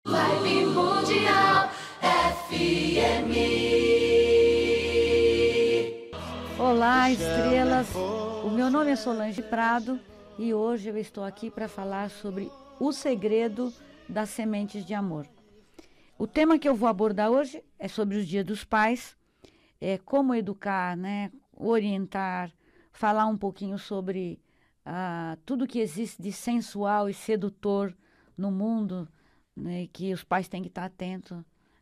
Vibe Mundial FM. Olá, estrelas! O meu nome é Solange Prado e hoje eu estou aqui para falar sobre o segredo das sementes de amor. O tema que eu vou abordar hoje é sobre os Dias dos Pais, como educar, né, orientar, falar um pouquinho sobre tudo que existe de sensual e sedutor no mundo, né, que os pais têm que estar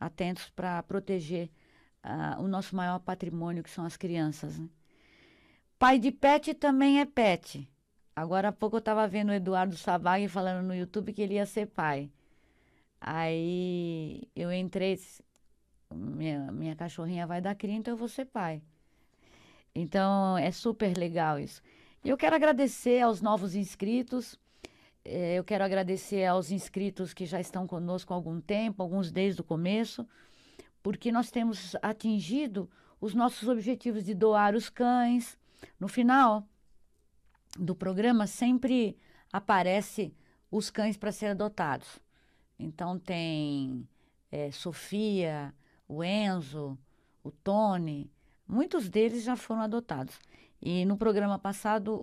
atentos para proteger o nosso maior patrimônio, que são as crianças, né? Pai de pet também é pet. Agora há pouco eu estava vendo o Eduardo Sabag falando no YouTube que ele ia ser pai. Aí eu entrei, minha cachorrinha vai dar cria, então eu vou ser pai. Então é super legal isso. E eu quero agradecer aos novos inscritos. Eu quero agradecer aos inscritos que já estão conosco há algum tempo, alguns desde o começo, porque nós temos atingido os nossos objetivos de doar os cães. No final do programa sempre aparece os cães para serem adotados. Então tem Sofia, o Enzo, o Tony, muitos deles já foram adotados. E no programa passado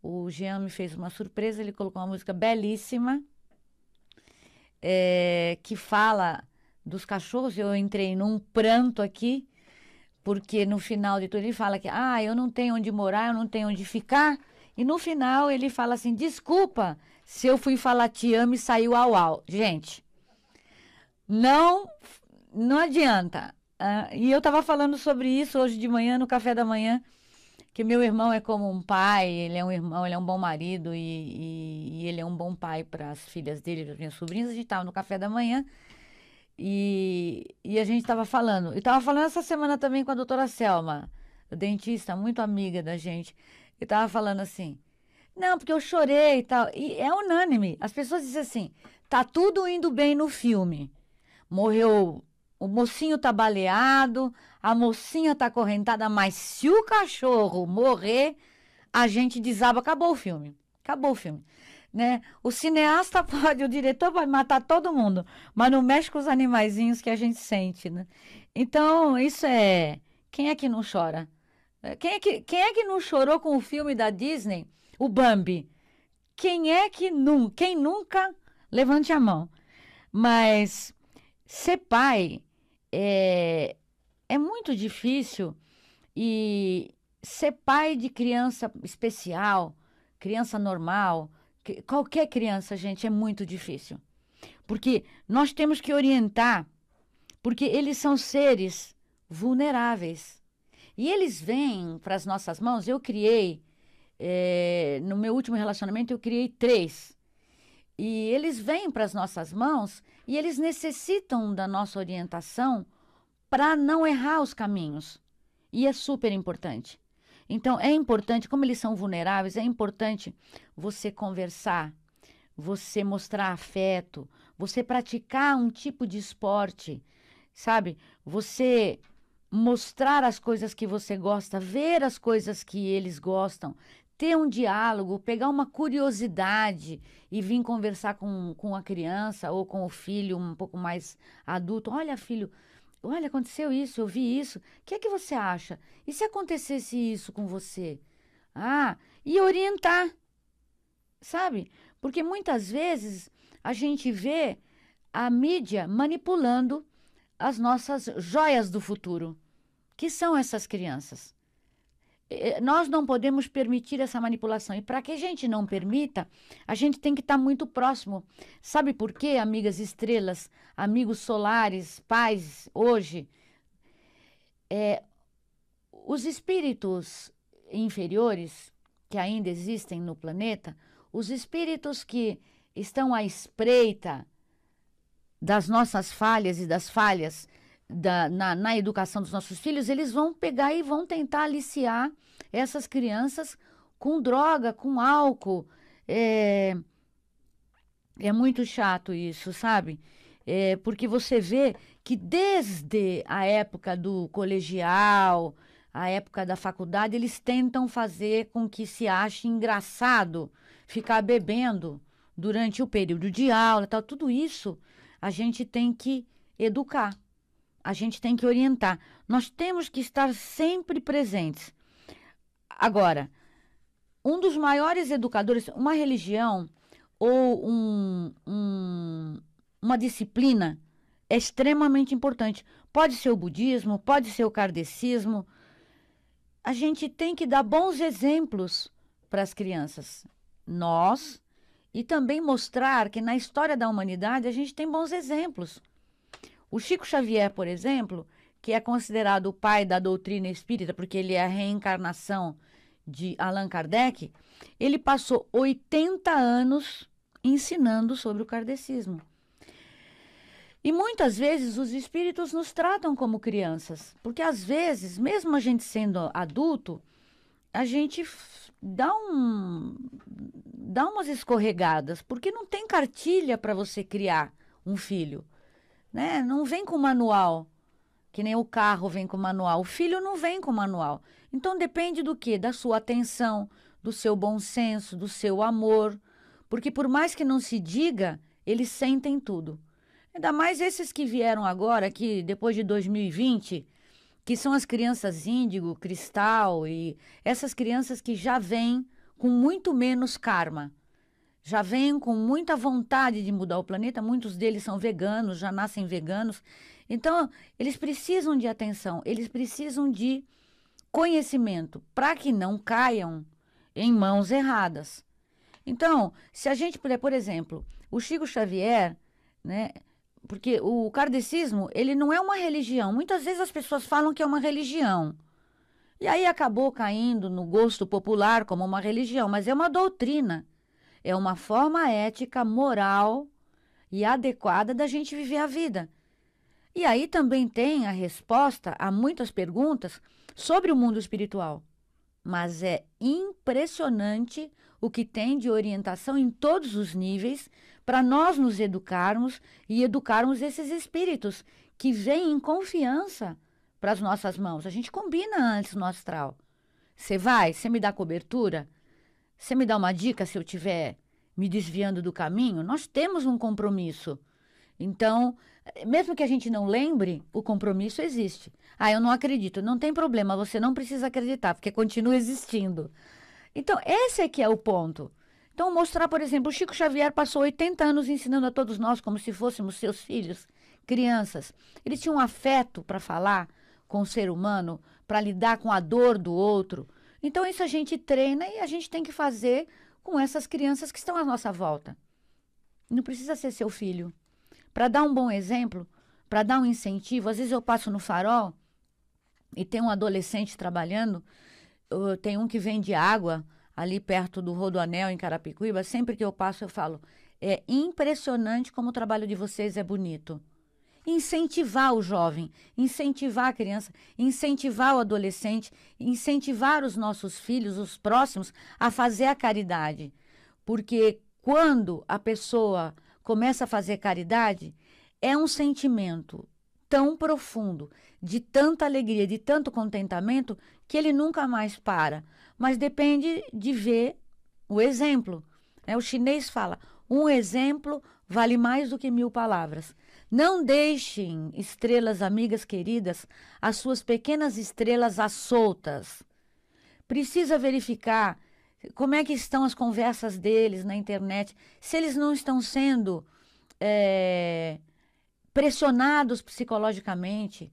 o Jean me fez uma surpresa, ele colocou uma música belíssima, que fala dos cachorros. Eu entrei num pranto aqui, porque no final de tudo ele fala que eu não tenho onde morar, eu não tenho onde ficar. E no final ele fala assim, desculpa se eu fui falar te amo e saiu au au. Gente, não adianta. E eu estava falando sobre isso hoje de manhã, no café da manhã, que meu irmão é como um pai, ele é um irmão, ele é um bom marido e ele é um bom pai para as filhas dele, para as minhas sobrinhas. A gente estava no café da manhã e a gente estava falando. E estava falando essa semana também com a doutora Selma, dentista, muito amiga da gente. E estava falando assim, não, porque eu chorei e tal. E é unânime. As pessoas dizem assim, tá tudo indo bem no filme. Morreu, o mocinho tá baleado, a mocinha tá acorrentada, mas se o cachorro morrer, a gente desaba, acabou o filme. Acabou o filme, né? O cineasta pode, o diretor pode matar todo mundo, mas não mexe com os animaizinhos que a gente sente, né? Então, isso quem é que não chora? Quem é que não chorou com o filme da Disney, o Bambi? Quem nunca? Levante a mão. Mas ser pai é muito difícil, e ser pai de criança especial, criança normal, qualquer criança, gente, é muito difícil. Porque nós temos que orientar, porque eles são seres vulneráveis. E eles vêm para as nossas mãos. Eu criei, no meu último relacionamento, eu criei 3. E eles vêm para as nossas mãos e eles necessitam da nossa orientação para não errar os caminhos. E é super importante. Então, é importante, como eles são vulneráveis, é importante você conversar, você mostrar afeto, você praticar um tipo de esporte, sabe? Você mostrar as coisas que você gosta, ver as coisas que eles gostam, ter um diálogo, pegar uma curiosidade e vir conversar com a criança ou com o filho um pouco mais adulto. Olha, filho, olha, aconteceu isso, eu vi isso. O que é que você acha? E se acontecesse isso com você? E orientar, sabe? Porque muitas vezes a gente vê a mídia manipulando as nossas joias do futuro, que são essas crianças. Nós não podemos permitir essa manipulação. E para que a gente não permita, a gente tem que estar muito próximo. Sabe por quê, amigas estrelas, amigos solares, pais, hoje? Os espíritos inferiores que ainda existem no planeta, os espíritos que estão à espreita das nossas falhas e das falhas na educação dos nossos filhos, eles vão pegar e vão tentar aliciar essas crianças com droga, com álcool. É muito chato isso, sabe? Porque você vê que desde a época do colegial, a época da faculdade, eles tentam fazer com que se ache engraçado ficar bebendo durante o período de aula, tal. Tudo isso a gente tem que educar, a gente tem que orientar. Nós temos que estar sempre presentes. Agora, um dos maiores educadores, uma religião ou uma disciplina é extremamente importante. Pode ser o budismo, pode ser o kardecismo. A gente tem que dar bons exemplos para as crianças. Nós, e também mostrar que na história da humanidade a gente tem bons exemplos. O Chico Xavier, por exemplo, que é considerado o pai da doutrina espírita, porque ele é a reencarnação de Allan Kardec, ele passou 80 anos ensinando sobre o kardecismo. E muitas vezes os espíritos nos tratam como crianças, porque às vezes, mesmo a gente sendo adulto, a gente dá umas escorregadas, porque não tem cartilha para você criar um filho, né? Não vem com manual, que nem o carro vem com manual. O filho não vem com manual. Então depende do quê? Da sua atenção, do seu bom senso, do seu amor, porque por mais que não se diga, eles sentem tudo. Ainda mais esses que vieram agora, que depois de 2020, que são as crianças índigo, cristal, e essas crianças que já vêm com muito menos karma, já vêm com muita vontade de mudar o planeta. Muitos deles são veganos, já nascem veganos. Então, eles precisam de atenção, eles precisam de conhecimento para que não caiam em mãos erradas. Então, se a gente puder, por exemplo, o Chico Xavier, né? Porque o kardecismo, ele não é uma religião. Muitas vezes as pessoas falam que é uma religião. E aí acabou caindo no gosto popular como uma religião, mas é uma doutrina. É uma forma ética, moral e adequada da gente viver a vida. E aí também tem a resposta a muitas perguntas sobre o mundo espiritual. Mas é impressionante o que tem de orientação em todos os níveis para nós nos educarmos e educarmos esses espíritos que vêm em confiança para as nossas mãos. A gente combina antes no astral. Você vai? Você me dá cobertura? Você me dá uma dica se eu estiver me desviando do caminho? Nós temos um compromisso. Então, mesmo que a gente não lembre, o compromisso existe. Ah, eu não acredito. Não tem problema, você não precisa acreditar, porque continua existindo. Então, esse é que é o ponto. Então, mostrar, por exemplo, o Chico Xavier passou 80 anos ensinando a todos nós como se fôssemos seus filhos, crianças. Ele tinha um afeto para falar com o ser humano, para lidar com a dor do outro. Então, isso a gente treina e a gente tem que fazer com essas crianças que estão à nossa volta. Não precisa ser seu filho. Para dar um bom exemplo, para dar um incentivo, às vezes eu passo no farol e tem um adolescente trabalhando, tem um que vende água ali perto do Rodoanel, em Carapicuíba. Sempre que eu passo eu falo, é impressionante como o trabalho de vocês é bonito. Incentivar o jovem, incentivar a criança, incentivar o adolescente, incentivar os nossos filhos, os próximos, a fazer a caridade. Porque quando a pessoa começa a fazer caridade, é um sentimento tão profundo, de tanta alegria, de tanto contentamento, que ele nunca mais para. Mas depende de ver o exemplo. O chinês fala, um exemplo vale mais do que 1000 palavras. Não deixem, estrelas amigas queridas, as suas pequenas estrelas às soltas. Precisa verificar como é que estão as conversas deles na internet, se eles não estão sendo pressionados psicologicamente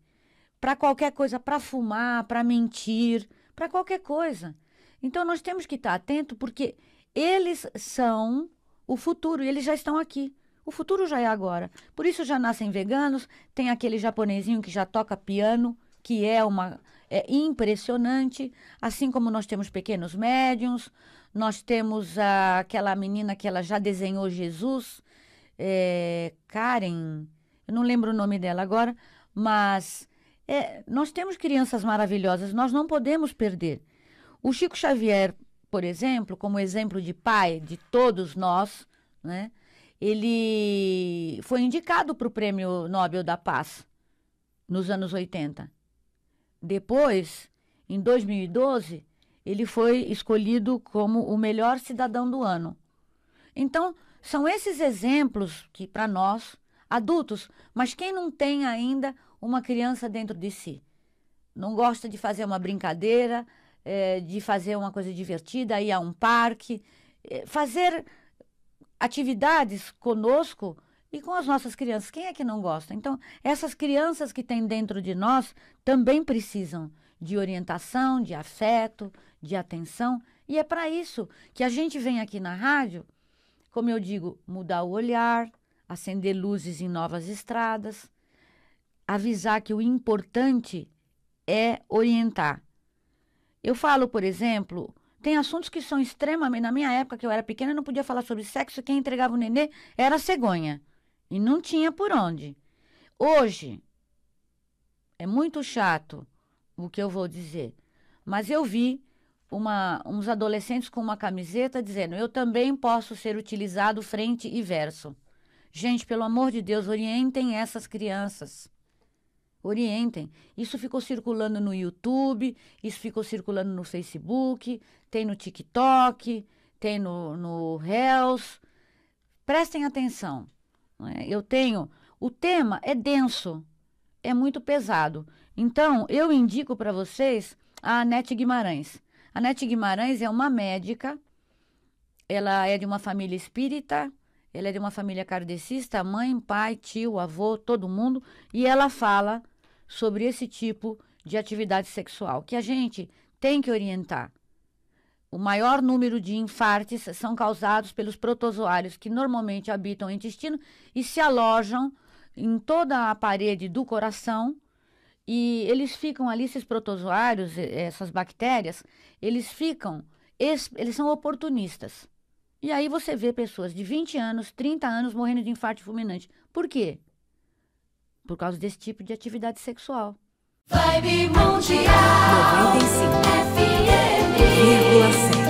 para qualquer coisa, para fumar, para mentir, para qualquer coisa. Então, nós temos que estar atentos, porque eles são o futuro e eles já estão aqui. O futuro já é agora. Por isso já nascem veganos, tem aquele japonesinho que já toca piano, que é impressionante, assim como nós temos pequenos médiuns, nós temos aquela menina que ela já desenhou Jesus, Karen, eu não lembro o nome dela agora, mas nós temos crianças maravilhosas, nós não podemos perder. O Chico Xavier, por exemplo, como exemplo de pai de todos nós, né? Ele foi indicado para o Prêmio Nobel da Paz nos anos 80. Depois, em 2012, ele foi escolhido como o melhor cidadão do ano. Então, são esses exemplos que, para nós, adultos, mas quem não tem ainda uma criança dentro de si? Não gosta de fazer uma brincadeira, de fazer uma coisa divertida, ir a um parque, fazer atividades conosco e com as nossas crianças. Quem é que não gosta? Então, essas crianças que tem dentro de nós também precisam de orientação, de afeto, de atenção. E é para isso que a gente vem aqui na rádio, como eu digo, mudar o olhar, acender luzes em novas estradas, avisar que o importante é orientar. Eu falo, por exemplo, tem assuntos que são extremamente... Na minha época, que eu era pequena, eu não podia falar sobre sexo, quem entregava o nenê era a cegonha. E não tinha por onde. Hoje, é muito chato o que eu vou dizer, mas eu vi uns adolescentes com uma camiseta dizendo: eu também posso ser utilizado frente e verso. Gente, pelo amor de Deus, orientem essas crianças. Orientem. Isso ficou circulando no YouTube, isso ficou circulando no Facebook, tem no TikTok, tem no Reels. Prestem atenção. O tema é denso, é muito pesado. Então, eu indico para vocês a Anete Guimarães. A Anete Guimarães é uma médica, ela é de uma família espírita, ela é de uma família kardecista, mãe, pai, tio, avô, todo mundo, e ela fala sobre esse tipo de atividade sexual, que a gente tem que orientar. O maior número de infartos são causados pelos protozoários, que normalmente habitam o intestino e se alojam em toda a parede do coração, e eles ficam ali, esses protozoários, essas bactérias, eles são oportunistas. E aí você vê pessoas de 20 anos, 30 anos morrendo de infarto fulminante. Por quê? Por causa desse tipo de atividade sexual. Vibe Mundial 95,7